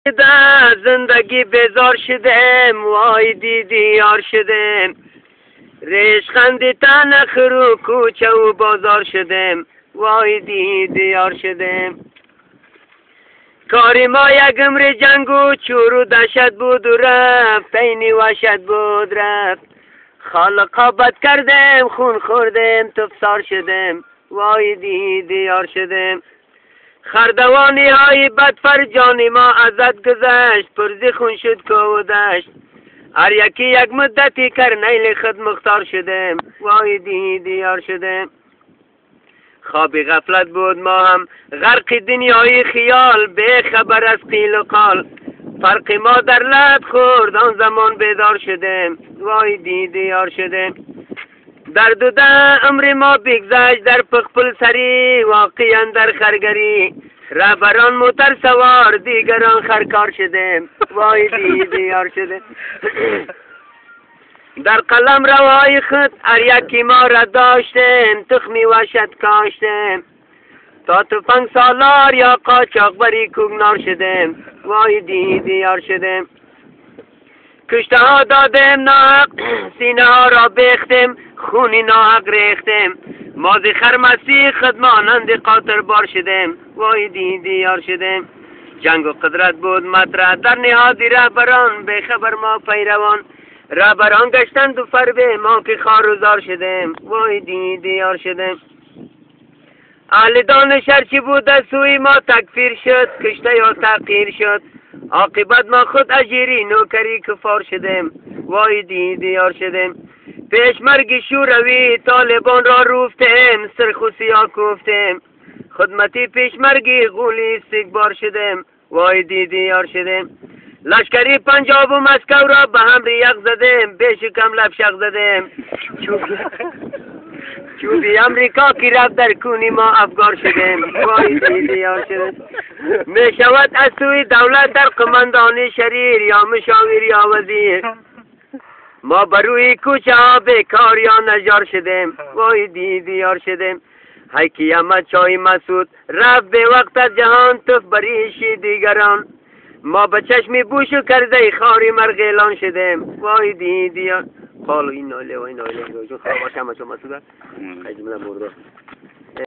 در زندگی بیزار شدم، وای دیدی یار شدم، ریش خندی تن خرو کوچه و بازار شدم، وای دیدی یار شدم. کاری ما یک عمر جنگ و چور و دشت بود و رفت، اینی وحشت بود رفت. خالقا بد کردم، خون خوردم، تفسار شدم، وای دیدی یار شدم. خردوانی های بدفر جانی ما ازت گذشت، پرزی خون شد که و دشت. هر یکی یک مدتی کر نیل خود مختار شدم، وای دیدی یار شدم. خوابی غفلت بود ما هم غرق دنیای خیال، به خبر از قیل و قال. فرق ما در لب خورد آن زمان بیدار شدم، وای دیدی یار شدم. درد و عمر ما بگذشت در پخپل سری، واقعا در خرگری. رهبران موتر سوار دیگران خرکار شدم، وای دیدی یار شدم. در قلم روای خود هر یکی ما را داشتم، تخمی وحشت کاشتم. تا تفنگ سالار یا قاچاق بری کوگنار شدم، وای دیدی یار شدم. کشته ها دادم ناحق، سینه ها را بیختم، خونی ناحق ریختم. مازی خرمسی خود مانند قاطر بار شدم، وای دیدی یار شدم. جنگ و قدرت بود مطرح در نهادی رهبران، به خبر ما پیروان. رهبران گشتند و فربه ما که خوار و زار شدم، وای دیدی یار شدم. اهل دانش هرچی بود از سوی ما تکفیر شد، کشته یا تغییر شد. عاقبت ما خود اجیری نوکری کفار شدم، وای دیدی یار شدم. پیش مرگ شوروی طالبان را روفتم، سرخ و سیاه کوفتم. خدمتی پیش مرگی غولی استکبار شدم، وای دیدی یار شدم. لشکری پنجاب و مسکو را به هم ریق زدم، به شکم لفشق زدم. چوبی امریکا کی رفت در کونی ما افگار شدم، وای دیدی یار شدم. می شود از سوی دولت در قماندانی شریر، یا مشاور یا وزیر. ما بروی کوچه ها بیکار یا نجار شدم، وای دیدی یار شدم. هی قیامت چای مسعود رفت به وقت از جهان، تف بریشی دیگران. ما به چشمی بوشو کرده خاری مرغیلان شدم، وای دیدی یار. قالوا إنا إليه وإنا إليه راجعون. خلاص ما شاء الله مسعود. خیلی من مرده.